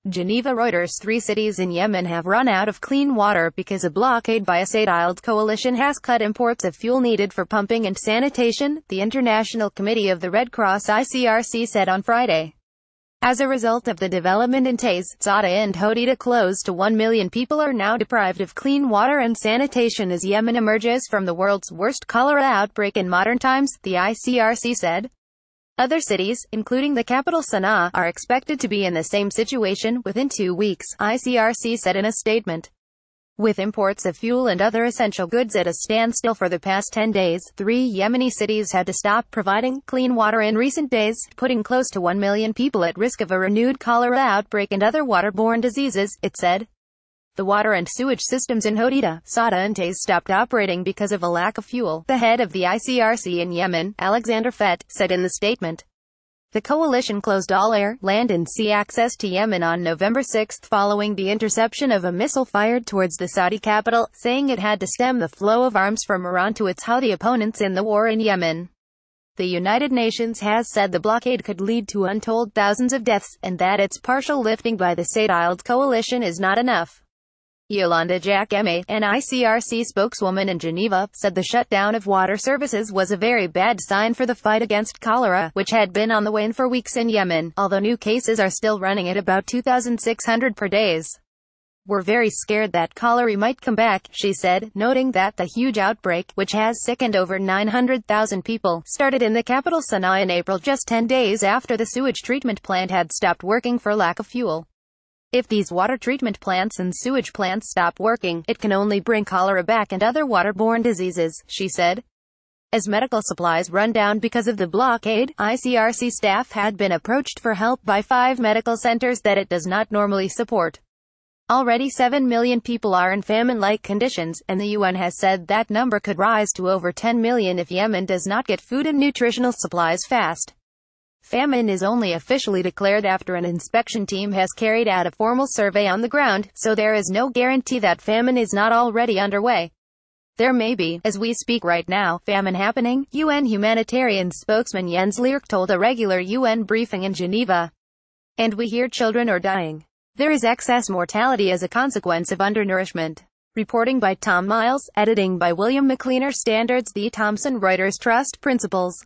GENEVA Reuters Three cities in Yemen have run out of clean water because a blockade by a Saudiled coalition has cut imports of fuel needed for pumping and sanitation, the International Committee of the Red Cross ICRC said on Friday. As a result of the development in Taiz, Saada and Hodeidah, close to 1 million people are now deprived of clean water and sanitation as Yemen emerges from the world's worst cholera outbreak in modern times, the ICRC said. Other cities, including the capital Sanaa, are expected to be in the same situation within 2 weeks, ICRC said in a statement. With imports of fuel and other essential goods at a standstill for the past 10 days, 3 Yemeni cities had to stop providing clean water in recent days, putting close to 1 million people at risk of a renewed cholera outbreak and other waterborne diseases, it said. The water and sewage systems in Hodeidah, Saada and Taiz stopped operating because of a lack of fuel, the head of the ICRC in Yemen, Alexander Fett, said in the statement. The coalition closed all air, land and sea access to Yemen on November 6 following the interception of a missile fired towards the Saudi capital, saying it had to stem the flow of arms from Iran to its Houthi opponents in the war in Yemen. The United Nations has said the blockade could lead to untold thousands of deaths, and that its partial lifting by the Saudiled coalition is not enough. Yolanda Jacquemet, an ICRC spokeswoman in Geneva, said the shutdown of water services was a very bad sign for the fight against cholera, which had been on the wane for weeks in Yemen, although new cases are still running at about 2,600 per day. We're very scared that cholera might come back, she said, noting that the huge outbreak, which has sickened over 900,000 people, started in the capital Sanaa in April, just 10 days after the sewage treatment plant had stopped working for lack of fuel. If these water treatment plants and sewage plants stop working, it can only bring cholera back and other waterborne diseases, she said. As medical supplies run down because of the blockade, ICRC staff had been approached for help by 5 medical centers that it does not normally support. Already 7 million people are in famine-like conditions, and the UN has said that number could rise to over 10 million if Yemen does not get food and nutritional supplies fast. Famine is only officially declared after an inspection team has carried out a formal survey on the ground, so there is no guarantee that famine is not already underway. There may be, as we speak right now, famine happening, UN humanitarian spokesman Jens Leerk told a regular UN briefing in Geneva. And we hear children are dying. There is excess mortality as a consequence of undernourishment. Reporting by Tom Miles, editing by William McLeaner. Standards: The Thomson Reuters Trust Principles.